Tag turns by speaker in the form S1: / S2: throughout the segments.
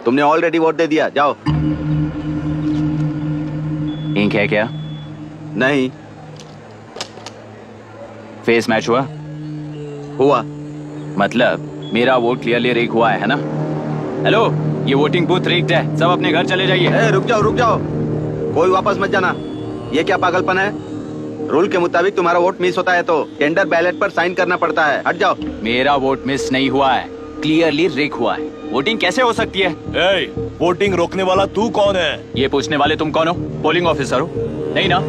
S1: तुमने already vote दे दिया, जाओ।
S2: इंक है क्या?
S1: नहीं।
S2: फेस मैच हुआ?
S1: हुआ।
S2: मतलब मेरा वोट क्लियरली रिग हुआ है ना? हेलो, ये वोटिंग बूथ रिग्ड है, सब अपने घर चले जाइए।
S1: रुक जाओ, कोई वापस मत जाना। ये क्या पागलपन है? रूल के मुताबिक तुम्हारा वोट मिस होता है तो टेंडर बैलेट पर साइन करना पड़ता है। हट जाओ।
S2: मेरा वोट मिस नहीं हुआ है, क्लियरली रिग हुआ है। वोटिंग कैसे हो सकती है?
S3: वोटिंग रोकने वाला तू कौन है?
S2: ये पूछने वाले तुम कौन हो? पोलिंग ऑफिसर हो? नहीं ना?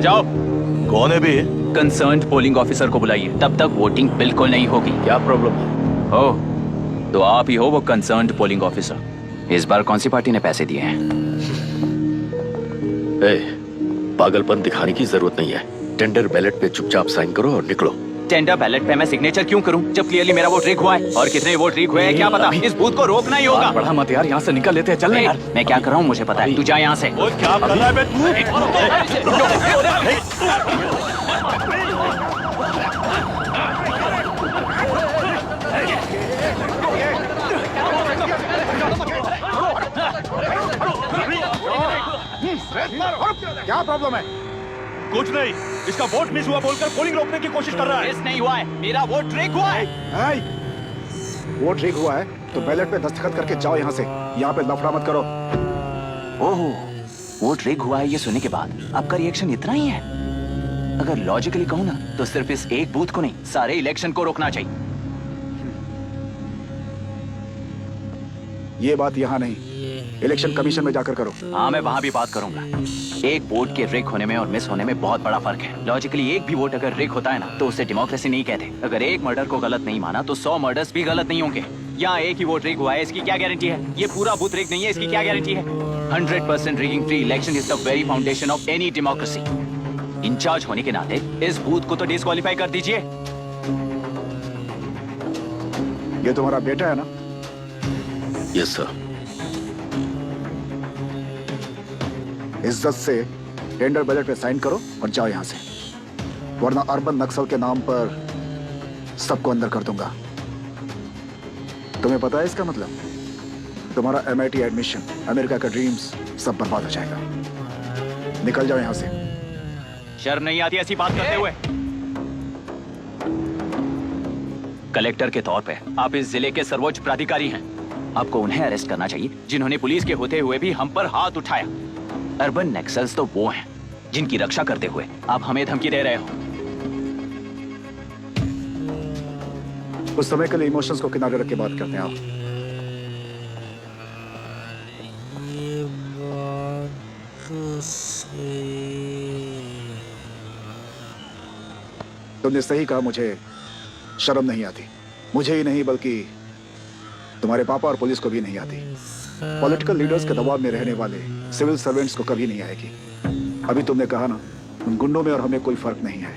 S2: जाओ।
S3: कौन है भी?
S2: कंसर्न्ड पोलिंग ऑफिसर को बुलाइए, तब तक वोटिंग बिल्कुल नहीं होगी।
S3: क्या प्रॉब्लम है?
S2: हो तो आप ही हो वो कंसर्न्ड पोलिंग ऑफिसर। इस बार कौन सी पार्टी ने पैसे दिए हैं?
S3: पागलपन दिखाने की जरूरत नहीं है। टेंडर बैलेट पे चुपचाप साइन करो और निकलो।
S2: टेंडर बैलेट पे मैं सिग्नेचर क्यों करूं जब क्लियरली मेरा वोट रिग हुआ है? और कितने वोट रिग हुए हैं क्या पता? इस बूथ को रोकना ही होगा।
S4: बढ़ा मत यार, यहाँ से निकल लेते हैं। चल यार।
S2: मैं क्या कर रहा हूँ मुझे पता है, तू जा यहाँ से।
S3: क्या कर रहा है बे तू?
S4: क्या प्रॉब्लम है?
S3: कुछ नहीं, इसका वोट मिस हुआ बोलकर पोलिंग रोकने की कोशिश कर रहा है।
S2: मिस नहीं हुआ है, मेरा वोट रिग हुआ है।
S4: वोट रिग हुआ है तो बैलेट पे दस्तखत करके जाओ यहाँ से। यहाँ पे लफड़ा मत करो।
S2: ओहो, वोट रिग हुआ है ये सुनने के बाद आपका रिएक्शन इतना ही है? अगर लॉजिकली कहूँ ना तो सिर्फ इस एक बूथ को नहीं, सारे इलेक्शन को रोकना चाहिए।
S4: ये बात यहाँ नहीं, इलेक्शन कमीशन में जाकर करो।
S2: हाँ, मैं वहाँ भी बात करूंगा। एक वोट के रिग होने में और मिस होने में बहुत बड़ा फर्क है। लॉजिकली एक भी वोट अगर रिग होता है ना तो उसे डेमोक्रेसी नहीं कहते। अगर एक मर्डर को गलत नहीं माना तो 100 मर्डर्स भी गलत नहीं होंगे। यहाँ एक ही वोट रिग हुआ है, इसकी क्या गारंटी है? ये पूरा बूथ रिग नहीं है, इसकी क्या गारंटी है? 100% rigging free election is the very foundation of any democracy. Incharge होने के नाते इस बूथ को तो डिस्क्वालीफाई कर दीजिए।
S4: ये तुम्हारा बेटा है ना?
S3: Yes sir.
S4: इज्जत से टेंडर बैलेट पे साइन करो और जाओ यहाँ से, वरना अर्बन नक्सल के नाम पर सबको अंदर कर दूंगा। तुम्हें पता है इसका मतलब? तुम्हारा MIT एडमिशन, अमेरिका का ड्रीम्स सब बर्बाद हो जाएगा। निकल जाओ यहाँ से।
S2: शर्म नहीं आती ऐसी बात करते हुए? कलेक्टर के तौर पे आप इस जिले के सर्वोच्च प्राधिकारी हैं। आपको उन्हें अरेस्ट करना चाहिए जिन्होंने पुलिस के होते हुए भी हम पर हाथ उठाया। अर्बन नक्सल्स तो वो हैं जिनकी रक्षा करते हुए आप हमें धमकी दे रहे हो।
S4: कुछ समय के लिए इमोशंस को किनारे रख के बात करते हैं। आओ। तुमने सही कहा, मुझे शर्म नहीं आती। मुझे ही नहीं बल्कि तुम्हारे पापा और पुलिस को भी नहीं आती। पॉलिटिकल लीडर्स के दबाव में रहने वाले सिविल सर्वेंट्स को कभी नहीं आएगी। अभी तुमने कहा ना, उन गुंडों में और हमें कोई फर्क नहीं है।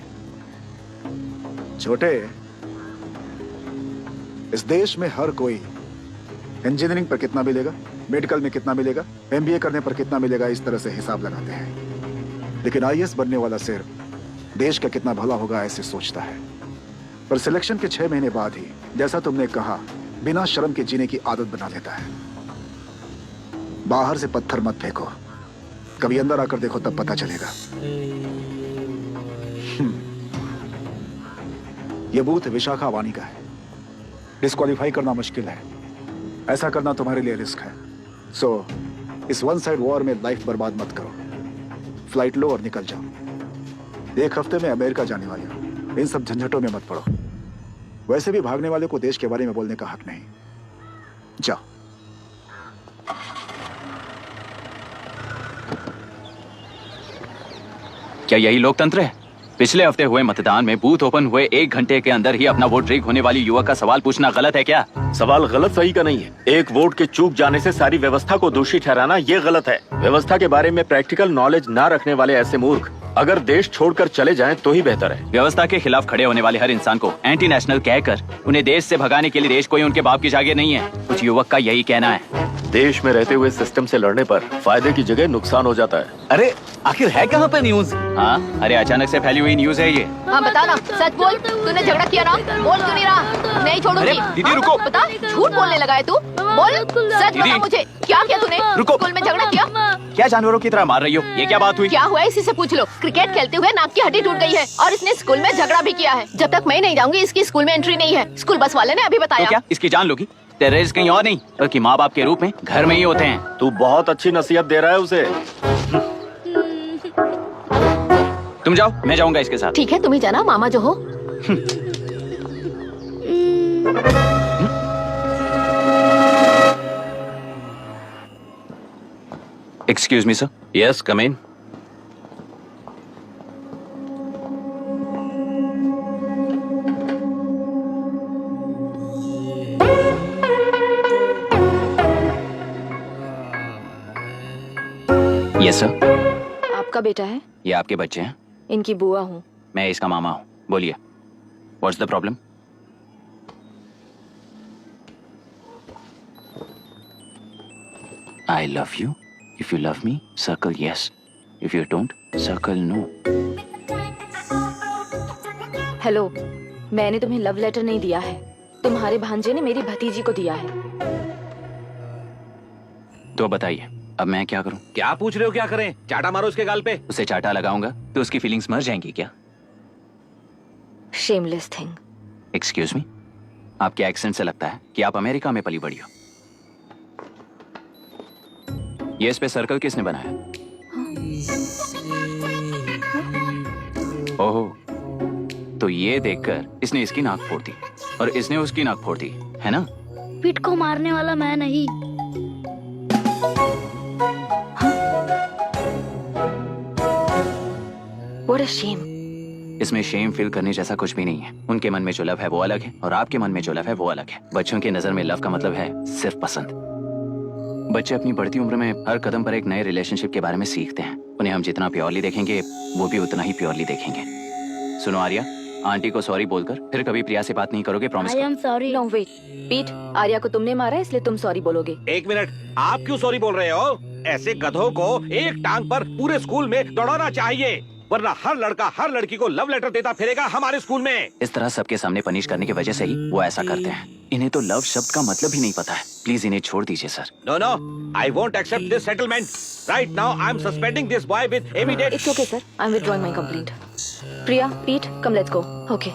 S4: छोटे, इस देश में हर कोई इंजीनियरिंग पर कितना मिलेगा, मेडिकल में कितना मिलेगा, MBA करने पर कितना मिलेगा, इस तरह से हिसाब लगाते हैं। लेकिन IAS बनने वाला सिर्फ देश का कितना भला होगा ऐसे सोचता है। पर सिलेक्शन के 6 महीने बाद ही, जैसा तुमने कहा, बिना शर्म के जीने की आदत बना लेता है। बाहर से पत्थर मत फेंको, कभी अंदर आकर देखो तब पता चलेगा। यह बूथ विशाखा वानी का है। डिस्क्वालीफाई करना मुश्किल है, ऐसा करना तुम्हारे लिए रिस्क है। सो इस वन साइड वॉर में लाइफ बर्बाद मत करो। फ्लाइट लो और निकल जाओ। 1 हफ्ते में अमेरिका जाने वाली हो, इन सब झंझटों में मत पड़ो। वैसे भी भागने वाले को देश के बारे में बोलने का हक नहीं। जाओ।
S2: क्या यही लोकतंत्र है? पिछले हफ्ते हुए मतदान में बूथ ओपन हुए 1 घंटे के अंदर ही अपना वोट रिग होने वाली युवक का सवाल पूछना गलत है क्या?
S3: सवाल गलत सही का नहीं है। एक वोट के चूक जाने से सारी व्यवस्था को दोषी ठहराना ये गलत है। व्यवस्था के बारे में प्रैक्टिकल नॉलेज ना रखने वाले ऐसे मूर्ख अगर देश छोड़कर चले जाएं तो ही बेहतर है।
S2: व्यवस्था के खिलाफ खड़े होने वाले हर इंसान को एंटी नेशनल कहकर उन्हें देश से भगाने के लिए देश कोई उनके बाप की जागीर नहीं है। कुछ युवक का यही कहना है।
S3: देश में रहते हुए सिस्टम से लड़ने पर फायदे की जगह नुकसान हो जाता है।
S5: अरे आखिर है कहाँ पे न्यूज?
S2: हाँ, अरे अचानक से फैली हुई न्यूज है ये।
S6: हाँ बता ना, सच बोल। तूने झगड़ा किया ना? बोल क्यों नहीं रहा? नहीं छोड़ूंगी।
S5: दीदी रुको।
S6: बता, झूठ बोलने लगा है तू। बोल, सच बता मुझे, क्या
S2: क्या जानवरों की तरह मार रही हो? ये क्या बात हुई?
S6: क्या हुआ इसी से पूछ लो। क्रिकेट खेलते हुए नाक की हड्डी टूट गई है और इसने स्कूल में झगड़ा भी किया है। जब तक मैं नहीं जाऊंगी इसकी स्कूल में एंट्री नहीं है। स्कूल बस वाले ने अभी
S2: तो
S6: बताया।
S2: क्या इसकी जान लोगी? टेररिस्ट कहीं और नहीं बल्कि माँ बाप के रूप में घर में ही होते हैं।
S3: तू बहुत अच्छी नसीहत दे रहा है उसे।
S2: तुम जाओ, मैं जाऊंगा इसके साथ।
S6: ठीक है तुम ही जाना, मामा जो हो।
S2: Excuse me sir.
S3: Yes, come in.
S2: Yes sir.
S7: आपका बेटा है?
S2: ये आपके बच्चे हैं?
S7: इनकी बुआ हूँ।
S2: मैं इसका मामा हूँ। बोलिए, what's the problem? I love you. If you love me, circle yes. If you don't, circle no.
S7: Hello, मैंने तुम्हें लव लेटर नहीं दिया है। तुम्हारे भांजे ने मेरी भतीजी को दिया है।
S2: तो बताइए, अब मैं क्या करूं?
S5: क्या पूछ रहे हो? क्या करें? चाटा मारो उसके गाल पे।
S2: उसे चाटा लगाऊंगा तो उसकी फीलिंग्स मर जाएंगी क्या?
S7: Shameless thing.
S2: एक्सक्यूज मी, आपके एक्सेंट से लगता है कि आप अमेरिका में पली बड़ी हो। ये इस पे सर्कल किसने बनाया? ओहो, तो ये देखकर इसने इसकी नाक फोड़ दी और इसने उसकी नाक फोड़ दी, है ना?
S8: पिट को मारने वाला मैं नहीं।
S7: What a shame.
S2: इसमें शेम फील करने जैसा कुछ भी नहीं है। उनके मन में जो लव है वो अलग है और आपके मन में जो लव है वो अलग है। बच्चों की नजर में लव का मतलब है सिर्फ पसंद। बच्चे अपनी बढ़ती उम्र में हर कदम पर एक नए रिलेशनशिप के बारे में सीखते हैं। उन्हें हम जितना प्योरली देखेंगे वो भी उतना ही प्योरली देखेंगे। सुनो आर्या, आंटी को सॉरी बोलकर फिर कभी प्रिया से बात नहीं करोगे, promise
S8: I am sorry.
S7: No wait. पीट, आर्या को तुमने मारा इसलिए तुम सॉरी बोलोगे।
S5: एक मिनट, आप क्यों सॉरी बोल रहे हो? ऐसे गधों को एक टांग पर पूरे स्कूल में दौड़ाना चाहिए, वरना हर लड़का हर लड़की को लव लेटर देता फिरेगा हमारे स्कूल में।
S2: इस तरह सबके सामने पनिश करने की वजह से ही वो ऐसा करते हैं। इन्हें तो लव शब्द का मतलब ही नहीं पता है। प्लीज इन्हें छोड़ दीजिए sir.
S5: No no, I won't accept this settlement. Right now I am suspending this boy with immediate.
S7: It's okay sir. I'm withdrawing my complaint. Priya, Pete, come let's go. Okay.